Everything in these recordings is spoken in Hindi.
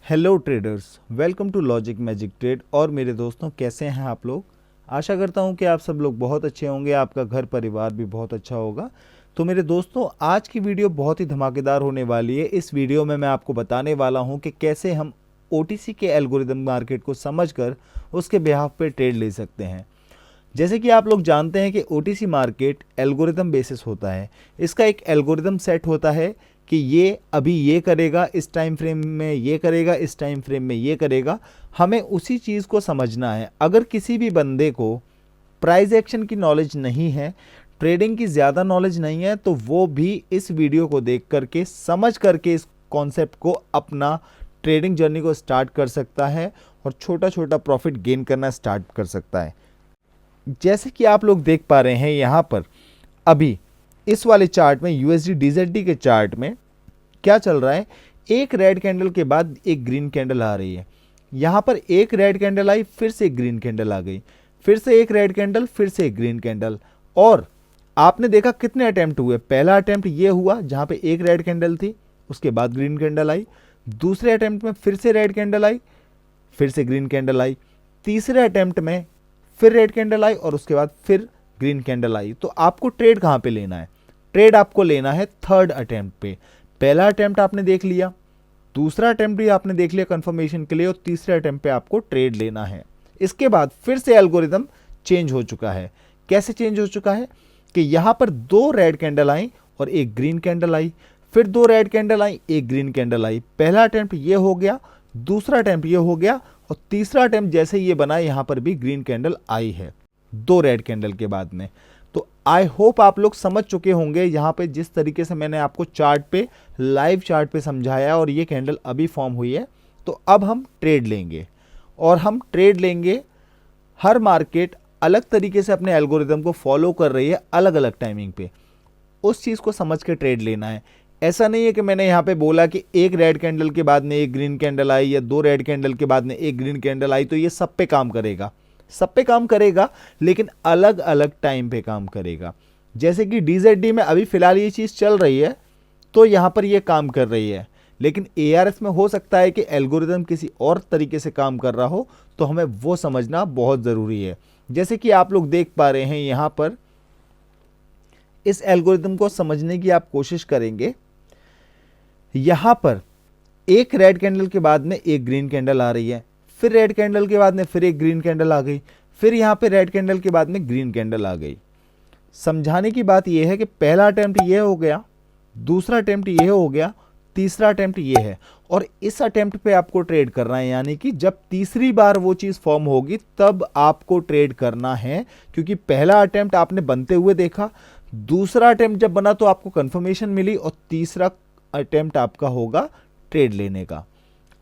Hello traders, welcome to Logic Magic Trade. और मेरे दोस्तों, कैसे हैं आप लोग? आशा करता हूं कि आप सब लोग बहुत अच्छे होंगे, आपका घर परिवार भी बहुत अच्छा होगा। तो मेरे दोस्तों, आज की वीडियो बहुत ही धमाकेदार होने वाली है। इस वीडियो में मैं आपको बताने वाला हूं कि कैसे हम ओटीसी के एल्गोरिदम मार्केट को समझकर उसके बिहाफ पे ट्रेड ले सकते हैं। जैसे कि आप लोग जानते हैं कि ओटीसी मार्केट एल्गोरिदम बेसिस होता है। इसका एक एल्गोरिदम सेट होता है कि ये अभी ये करेगा, इस टाइम फ्रेम में ये करेगा, इस टाइम फ्रेम में ये करेगा। हमें उसी चीज़ को समझना है। अगर किसी भी बंदे को प्राइस एक्शन की नॉलेज नहीं है, ट्रेडिंग की ज़्यादा नॉलेज नहीं है, तो वो भी इस वीडियो को देख करके, समझ करके इस कॉन्सेप्ट को अपना ट्रेडिंग जर्नी को स्टार्ट कर सकता है और छोटा छोटा प्रॉफिट गेन करना स्टार्ट कर सकता है। जैसे कि आप लोग देख पा रहे हैं यहाँ पर अभी इस वाले चार्ट में, यूएसडी डीजेडी के चार्ट में क्या चल रहा है। एक रेड कैंडल के बाद एक ग्रीन कैंडल आ रही है। यहाँ पर एक रेड कैंडल आई, फिर से एक ग्रीन कैंडल आ गई, फिर से एक रेड कैंडल, फिर से एक ग्रीन कैंडल। और आपने देखा कितने अटेम्प्ट हुए। पहला अटेम्प्ट ये हुआ जहाँ पे एक रेड कैंडल थी, उसके बाद ग्रीन कैंडल आई। दूसरे अटेम्प्ट में फिर से रेड कैंडल आई, फिर से ग्रीन कैंडल आई। तीसरे अटेम्प्ट में फिर रेड कैंडल आई और उसके बाद फिर ग्रीन कैंडल आई। तो आपको ट्रेड कहाँ पे लेना है? ट्रेड आपको लेना है थर्ड अटेम्प्ट पे। पहला अटेम्प्ट आपने देख लिया, दूसरा अटेम्प्ट भी आपने देख लिया कंफर्मेशन के लिए, और तीसरे अटेम्प्ट पे आपको ट्रेड लेना है। इसके बाद फिर से एल्गोरिदम चेंज हो चुका है। कैसे चेंज हो चुका है कि यहां पर दो रेड कैंडल आई और एक ग्रीन कैंडल आई, फिर दो रेड कैंडल आई, एक ग्रीन कैंडल आई। पहला अटेम्प्ट ये हो गया, दूसरा अटेम्प्ट ये हो गया, और तीसरा अटेम्प्ट जैसे ये बना, यहां पर भी ग्रीन कैंडल आई है दो रेड कैंडल के बाद में। तो आई होप आप लोग समझ चुके होंगे यहाँ पे, जिस तरीके से मैंने आपको चार्ट पे, लाइव चार्ट पे समझाया, और ये कैंडल अभी फॉर्म हुई है। तो अब हम ट्रेड लेंगे, और हम ट्रेड लेंगे। हर मार्केट अलग तरीके से अपने एल्गोरिदम को फॉलो कर रही है, अलग अलग टाइमिंग पे। उस चीज़ को समझ के ट्रेड लेना है। ऐसा नहीं है कि मैंने यहाँ पे बोला कि एक रेड कैंडल के बाद में एक ग्रीन कैंडल आई, या दो रेड कैंडल के बाद में एक ग्रीन कैंडल आई तो ये सब पे काम करेगा। सब पे काम करेगा, लेकिन अलग अलग टाइम पे काम करेगा। जैसे कि डीजेडी में अभी फिलहाल ये चीज़ चल रही है, तो यहाँ पर ये काम कर रही है। लेकिन एआरएस में हो सकता है कि एल्गोरिदम किसी और तरीके से काम कर रहा हो, तो हमें वो समझना बहुत ज़रूरी है। जैसे कि आप लोग देख पा रहे हैं यहाँ पर, इस एल्गोरिदम को समझने की आप कोशिश करेंगे। यहाँ पर एक रेड कैंडल के बाद में एक ग्रीन कैंडल आ रही है, फिर रेड कैंडल के बाद में फिर एक ग्रीन कैंडल आ गई, फिर यहाँ पे रेड कैंडल के बाद में ग्रीन कैंडल आ गई। समझाने की बात यह है कि पहला अटेम्प्ट ये हो गया, दूसरा अटेम्प्ट ये हो गया, तीसरा अटेम्प्ट ये है, और इस अटेम्प्ट पे आपको ट्रेड करना है। यानी कि जब तीसरी बार वो चीज़ फॉर्म होगी तब आपको ट्रेड करना है, क्योंकि पहला अटेम्प्ट आपने बनते हुए देखा, दूसरा अटेम्प्ट जब बना तो आपको कंफर्मेशन मिली, और तीसरा अटेम्प्ट आपका होगा ट्रेड लेने का।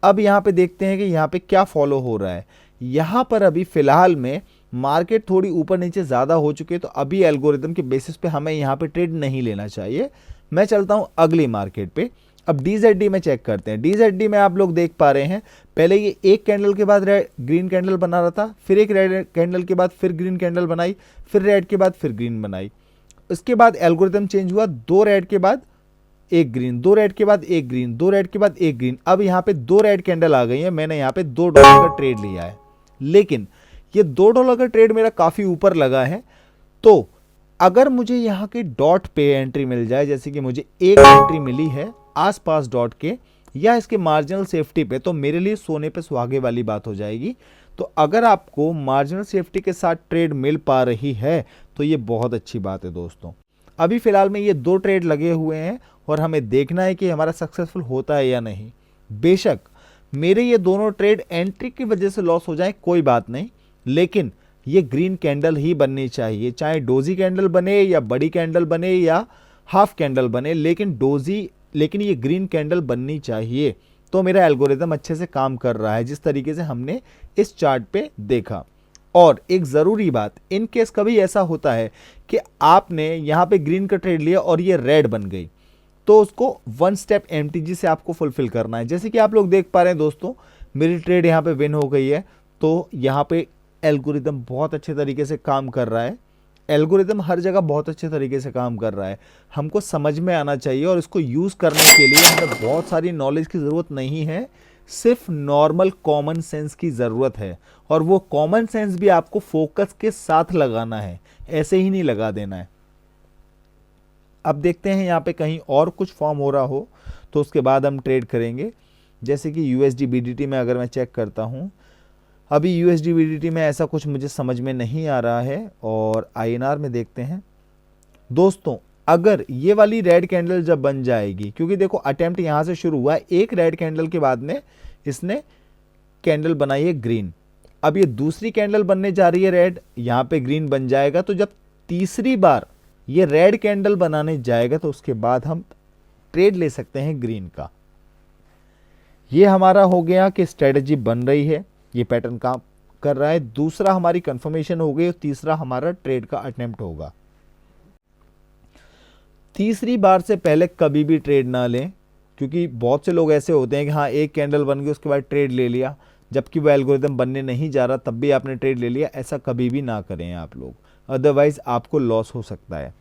अब यहाँ पे देखते हैं कि यहाँ पे क्या फॉलो हो रहा है। यहाँ पर अभी फिलहाल में मार्केट थोड़ी ऊपर नीचे ज़्यादा हो चुकी है, तो अभी एल्गोरिदम के बेसिस पे हमें यहाँ पे ट्रेड नहीं लेना चाहिए। मैं चलता हूँ अगली मार्केट पे। अब डीजेडी में चेक करते हैं। डीजेडी में आप लोग देख पा रहे हैं, पहले ये एक कैंडल के बाद ग्रीन कैंडल बना रहा था, फिर एक रेड कैंडल के बाद फिर ग्रीन कैंडल बनाई, फिर रेड के बाद फिर ग्रीन बनाई। उसके बाद एल्गोरिदम चेंज हुआ, दो रेड के बाद एक ग्रीन, दो रेड के बाद एक ग्रीन, दो रेड के बाद एक ग्रीन। अब यहाँ पे दो रेड कैंडल आ गई है। मैंने यहाँ पे $2 का ट्रेड लिया है, लेकिन ये $2 का ट्रेड मेरा काफ़ी ऊपर लगा है। तो अगर मुझे यहाँ के डॉट पे एंट्री मिल जाए, जैसे कि मुझे एक एंट्री मिली है आसपास डॉट के, या इसके मार्जिनल सेफ्टी पे, तो मेरे लिए सोने पे सुहागे वाली बात हो जाएगी। तो अगर आपको मार्जिनल सेफ्टी के साथ ट्रेड मिल पा रही है तो ये बहुत अच्छी बात है दोस्तों। अभी फिलहाल में ये दो ट्रेड लगे हुए हैं, और हमें देखना है कि हमारा सक्सेसफुल होता है या नहीं। बेशक मेरे ये दोनों ट्रेड एंट्री की वजह से लॉस हो जाए, कोई बात नहीं, लेकिन ये ग्रीन कैंडल ही बननी चाहिए। चाहे डोजी कैंडल बने, या बड़ी कैंडल बने, या हाफ कैंडल बने, लेकिन ये ग्रीन कैंडल बननी चाहिए। तो मेरा एल्गोरिदम अच्छे से काम कर रहा है, जिस तरीके से हमने इस चार्ट पे देखा। और एक ज़रूरी बात, इन केस कभी ऐसा होता है कि आपने यहाँ पे ग्रीन का ट्रेड लिया और ये रेड बन गई, तो उसको वन स्टेप एमटीजी से आपको फुलफिल करना है। जैसे कि आप लोग देख पा रहे हैं दोस्तों, मेरी ट्रेड यहाँ पे विन हो गई है। तो यहाँ पे एल्गोरिदम बहुत अच्छे तरीके से काम कर रहा है। एल्गोरिदम हर जगह बहुत अच्छे तरीके से काम कर रहा है। हमको समझ में आना चाहिए, और इसको यूज़ करने के लिए हमें बहुत सारी नॉलेज की ज़रूरत नहीं है। सिर्फ नॉर्मल कॉमन सेंस की ज़रूरत है, और वो कॉमन सेंस भी आपको फोकस के साथ लगाना है, ऐसे ही नहीं लगा देना है। अब देखते हैं यहाँ पे कहीं और कुछ फॉर्म हो रहा हो तो उसके बाद हम ट्रेड करेंगे। जैसे कि यूएसडी बीडीटी में अगर मैं चेक करता हूँ, अभी यूएसडी बीडीटी में ऐसा कुछ मुझे समझ में नहीं आ रहा है। और आईएनआर में देखते हैं दोस्तों, अगर ये वाली रेड कैंडल जब बन जाएगी, क्योंकि देखो अटेम्प्ट यहाँ से शुरू हुआ है, एक रेड कैंडल के बाद में इसने कैंडल बनाई है ग्रीन, अब ये दूसरी कैंडल बनने जा रही है रेड, यहाँ पे ग्रीन बन जाएगा। तो जब तीसरी बार ये रेड कैंडल बनाने जाएगा तो उसके बाद हम ट्रेड ले सकते हैं ग्रीन का। ये हमारा हो गया कि स्ट्रेटजी बन रही है, ये पैटर्न काम कर रहा है, दूसरा हमारी कंफर्मेशन हो गई, और तीसरा हमारा ट्रेड का अटेम्प्ट होगा। तीसरी बार से पहले कभी भी ट्रेड ना लें, क्योंकि बहुत से लोग ऐसे होते हैं कि हाँ एक कैंडल बन गई उसके बाद ट्रेड ले लिया, जबकि वो एल्गोरिदम बनने नहीं जा रहा तब भी आपने ट्रेड ले लिया। ऐसा कभी भी ना करें आप लोग, अदरवाइज आपको लॉस हो सकता है।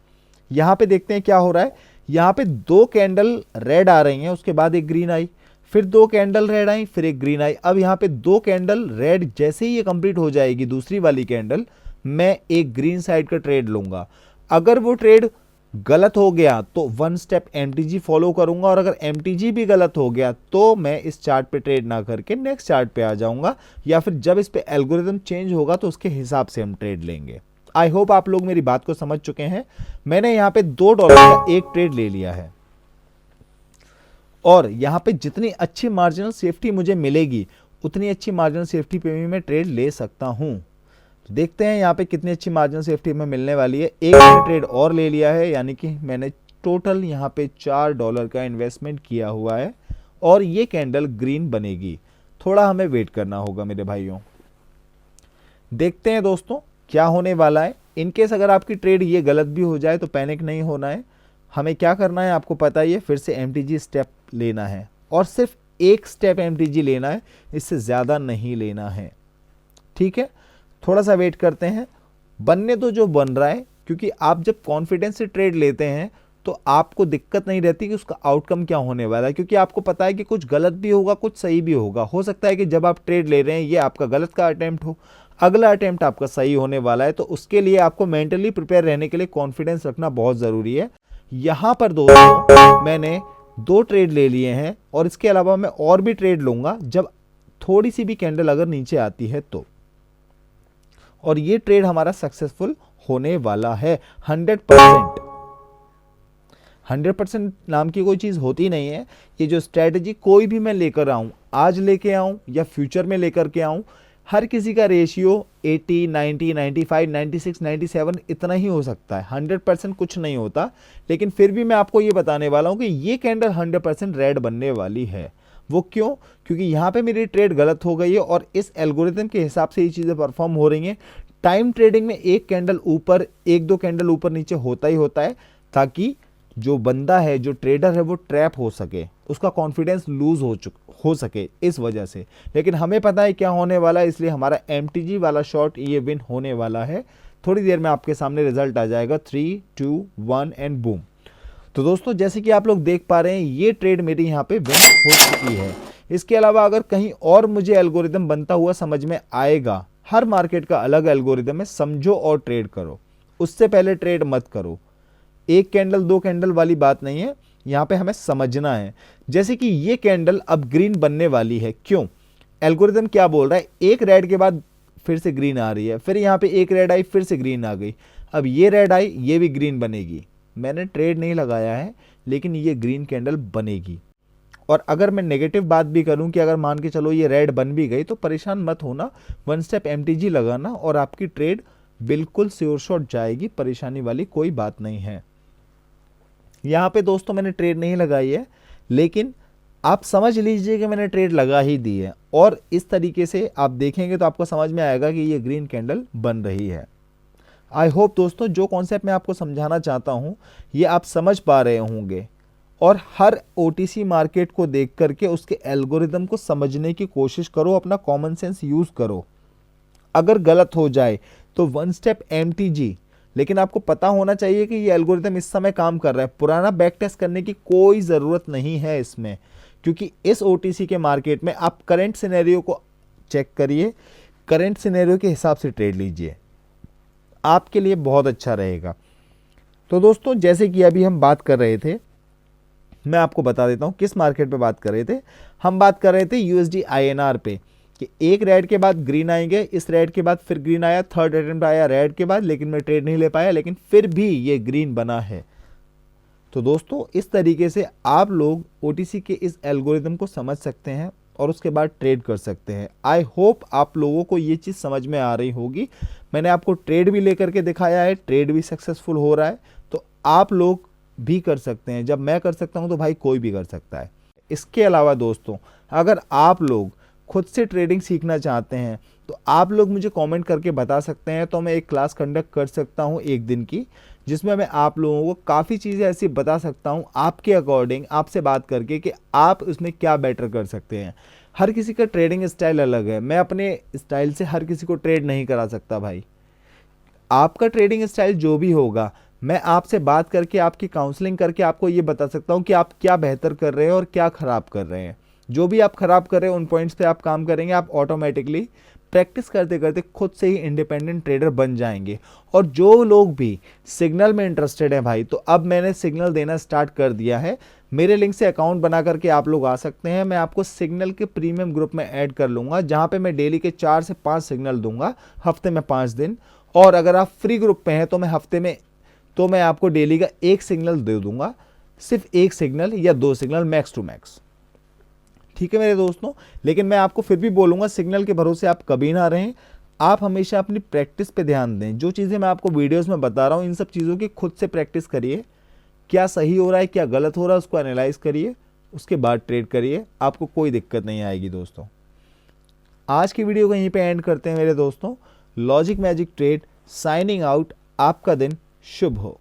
यहाँ पे देखते हैं क्या हो रहा है। यहाँ पे 2 कैंडल रेड आ रही हैं, उसके बाद एक ग्रीन आई, फिर 2 कैंडल रेड आई, फिर एक ग्रीन आई। अब यहाँ पे 2 कैंडल रेड जैसे ही ये कंप्लीट हो जाएगी दूसरी वाली कैंडल, मैं एक ग्रीन साइड का ट्रेड लूंगा। अगर वो ट्रेड गलत हो गया तो 1 स्टेप एमटीजी फॉलो करूंगा, और अगर एमटीजी भी गलत हो गया तो मैं इस चार्ट पे ट्रेड ना करके नेक्स्ट चार्ट पे आ जाऊंगा, या फिर जब इस पे एल्गोरिदम चेंज होगा तो उसके हिसाब से हम ट्रेड लेंगे। आई होप आप लोग मेरी बात को समझ चुके हैं। मैंने यहाँ पे $2 का एक ट्रेड ले लिया है, और यहाँ पे जितनी अच्छी मार्जिनल सेफ्टी मुझे मिलेगी उतनी अच्छी मार्जिनल सेफ्टी पे भी मैं ट्रेड ले सकता हूँ। तो देखते हैं यहाँ पे कितनी अच्छी मार्जिनल सेफ्टी में मिलने वाली है। एक मैंने ट्रेड और ले लिया है, यानी कि मैंने टोटल यहाँ पे $4 का इन्वेस्टमेंट किया हुआ है, और ये कैंडल ग्रीन बनेगी। थोड़ा हमें वेट करना होगा मेरे भाइयों। देखते हैं दोस्तों क्या होने वाला है। इनकेस अगर आपकी ट्रेड ये गलत भी हो जाए तो पैनिक नहीं होना है। हमें क्या करना है आपको पता ही है, फिर से एमटीजी स्टेप लेना है, और सिर्फ एक स्टेप एमटीजी लेना है, इससे ज़्यादा नहीं लेना है। ठीक है, थोड़ा सा वेट करते हैं। बनने तो जो बन रहा है, क्योंकि आप जब कॉन्फिडेंस से ट्रेड लेते हैं तो आपको दिक्कत नहीं रहती कि उसका आउटकम क्या होने वाला है, क्योंकि आपको पता है कि कुछ गलत भी होगा कुछ सही भी होगा। हो सकता है कि जब आप ट्रेड ले रहे हैं ये आपका गलत का अटेम्प्ट हो, अगला अटेम्प्ट आपका सही होने वाला है। तो उसके लिए आपको मेंटली प्रिपेयर रहने के लिए कॉन्फिडेंस रखना बहुत ज़रूरी है। यहाँ पर दोस्तों मैंने 2 ट्रेड ले लिए हैं, और इसके अलावा मैं और भी ट्रेड लूँगा जब थोड़ी सी भी कैंडल अगर नीचे आती है तो। और ये ट्रेड हमारा सक्सेसफुल होने वाला है 100%। 100% नाम की कोई चीज़ होती नहीं है। ये जो स्ट्रैटेजी कोई भी मैं लेकर आऊँ, आज लेके आऊँ या फ्यूचर में लेकर के आऊँ, हर किसी का रेशियो 80, 90, 95, 96, 97 इतना ही हो सकता है। 100% कुछ नहीं होता। लेकिन फिर भी मैं आपको ये बताने वाला हूँ कि ये कैंडल 100% रेड बनने वाली है। वो क्यों? क्योंकि यहाँ पे मेरी ट्रेड गलत हो गई है, और इस एल्गोरिथम के हिसाब से ये चीज़ें परफॉर्म हो रही हैं। टाइम ट्रेडिंग में एक कैंडल ऊपर, 1-2 कैंडल ऊपर नीचे होता ही होता है, ताकि जो बंदा है, जो ट्रेडर है, वो ट्रैप हो सके, उसका कॉन्फिडेंस लूज हो सके इस वजह से। लेकिन हमें पता है क्या होने वाला है, इसलिए हमारा एमटीजी वाला शॉट ये विन होने वाला है। थोड़ी देर में आपके सामने रिजल्ट आ जाएगा। 3, 2, 1 एंड बूम। तो दोस्तों जैसे कि आप लोग देख पा रहे हैं, ये ट्रेड मेरी यहाँ पे विन हो चुकी है। इसके अलावा अगर कहीं और मुझे एल्गोरिदम बनता हुआ समझ में आएगा, हर मार्केट का अलग एल्गोरिदम है, समझो और ट्रेड करो। उससे पहले ट्रेड मत करो। एक कैंडल 2 कैंडल वाली बात नहीं है, यहाँ पे हमें समझना है। जैसे कि ये कैंडल अब ग्रीन बनने वाली है, क्यों? एल्गोरिदम क्या बोल रहा है, एक रेड के बाद फिर से ग्रीन आ रही है, फिर यहाँ पे एक रेड आई, फिर से ग्रीन आ गई, अब ये रेड आई, ये भी ग्रीन बनेगी। मैंने ट्रेड नहीं लगाया है, लेकिन ये ग्रीन कैंडल बनेगी। और अगर मैं नेगेटिव बात भी करूं कि अगर मान के चलो ये रेड बन भी गई, तो परेशान मत होना, 1 स्टेप एमटीजी लगाना और आपकी ट्रेड बिल्कुल श्योर शॉट जाएगी। परेशानी वाली कोई बात नहीं है। यहाँ पे दोस्तों मैंने ट्रेड नहीं लगाई है, लेकिन आप समझ लीजिए कि मैंने ट्रेड लगा ही दी है, और इस तरीके से आप देखेंगे तो आपको समझ में आएगा कि ये ग्रीन कैंडल बन रही है। आई होप दोस्तों जो कॉन्सेप्ट मैं आपको समझाना चाहता हूँ ये आप समझ पा रहे होंगे, और हर ओटीसी मार्केट को देख करके उसके एल्गोरिदम को समझने की कोशिश करो, अपना कॉमन सेंस यूज करो। अगर गलत हो जाए तो 1 स्टेप एमटीजी, लेकिन आपको पता होना चाहिए कि ये एल्गोरिदम इस समय काम कर रहा है। पुराना बैक टेस्ट करने की कोई ज़रूरत नहीं है इसमें, क्योंकि इस OTC के मार्केट में आप करंट सिनेरियो को चेक करिए, करंट सिनेरियो के हिसाब से ट्रेड लीजिए, आपके लिए बहुत अच्छा रहेगा। तो दोस्तों जैसे कि अभी हम बात कर रहे थे, मैं आपको बता देता हूं किस मार्केट पे बात कर रहे थे। हम बात कर रहे थे USD INR पे कि एक रेड के बाद ग्रीन आएंगे, इस रेड के बाद फिर ग्रीन आया, थर्ड अटेम्प्ट आया रेड के बाद, लेकिन मैं ट्रेड नहीं ले पाया, लेकिन फिर भी ये ग्रीन बना है। तो दोस्तों इस तरीके से आप लोग OTC के इस एल्गोरिदम को समझ सकते हैं और उसके बाद ट्रेड कर सकते हैं। आई होप आप लोगों को ये चीज़ समझ में आ रही होगी। मैंने आपको ट्रेड भी लेकर के दिखाया है, ट्रेड भी सक्सेसफुल हो रहा है, तो आप लोग भी कर सकते हैं। जब मैं कर सकता हूं तो भाई कोई भी कर सकता है। इसके अलावा दोस्तों अगर आप लोग खुद से ट्रेडिंग सीखना चाहते हैं तो आप लोग मुझे कमेंट करके बता सकते हैं, तो मैं एक क्लास कंडक्ट कर सकता हूं एक दिन की, जिसमें मैं आप लोगों को काफ़ी चीज़ें ऐसी बता सकता हूं आपके अकॉर्डिंग, आपसे बात करके कि आप उसमें क्या बेटर कर सकते हैं। हर किसी का ट्रेडिंग स्टाइल अलग है, मैं अपने स्टाइल से हर किसी को ट्रेड नहीं करा सकता भाई। आपका ट्रेडिंग स्टाइल जो भी होगा, मैं आपसे बात करके, आपकी काउंसलिंग करके आपको ये बता सकता हूँ कि आप क्या बेहतर कर रहे हैं और क्या ख़राब कर रहे हैं। जो भी आप ख़राब कर रहे हैं उन पॉइंट्स पे आप काम करेंगे, आप ऑटोमेटिकली प्रैक्टिस करते करते खुद से ही इंडिपेंडेंट ट्रेडर बन जाएंगे। और जो लोग भी सिग्नल में इंटरेस्टेड हैं भाई, तो अब मैंने सिग्नल देना स्टार्ट कर दिया है। मेरे लिंक से अकाउंट बना करके आप लोग आ सकते हैं। मैं आपको सिग्नल के प्रीमियम ग्रुप में ऐड कर लूँगा, जहाँ पे मैं डेली के 4 से 5 सिग्नल दूंगा, हफ्ते में 5 दिन। और अगर आप फ्री ग्रुप पे हैं तो मैं आपको डेली का 1 सिग्नल दे दूंगा, सिर्फ 1 सिग्नल या 2 सिग्नल मैक्स टू मैक्स। ठीक है मेरे दोस्तों, लेकिन मैं आपको फिर भी बोलूँगा सिग्नल के भरोसे आप कभी ना रहें। आप हमेशा अपनी प्रैक्टिस पे ध्यान दें। जो चीज़ें मैं आपको वीडियोस में बता रहा हूँ, इन सब चीज़ों की खुद से प्रैक्टिस करिए। क्या सही हो रहा है, क्या गलत हो रहा है, उसको एनालाइज करिए, उसके बाद ट्रेड करिए, आपको कोई दिक्कत नहीं आएगी दोस्तों। आज की वीडियो को यहीं पे एंड करते हैं मेरे दोस्तों। Logic Magic trade signing out. आपका दिन शुभ हो।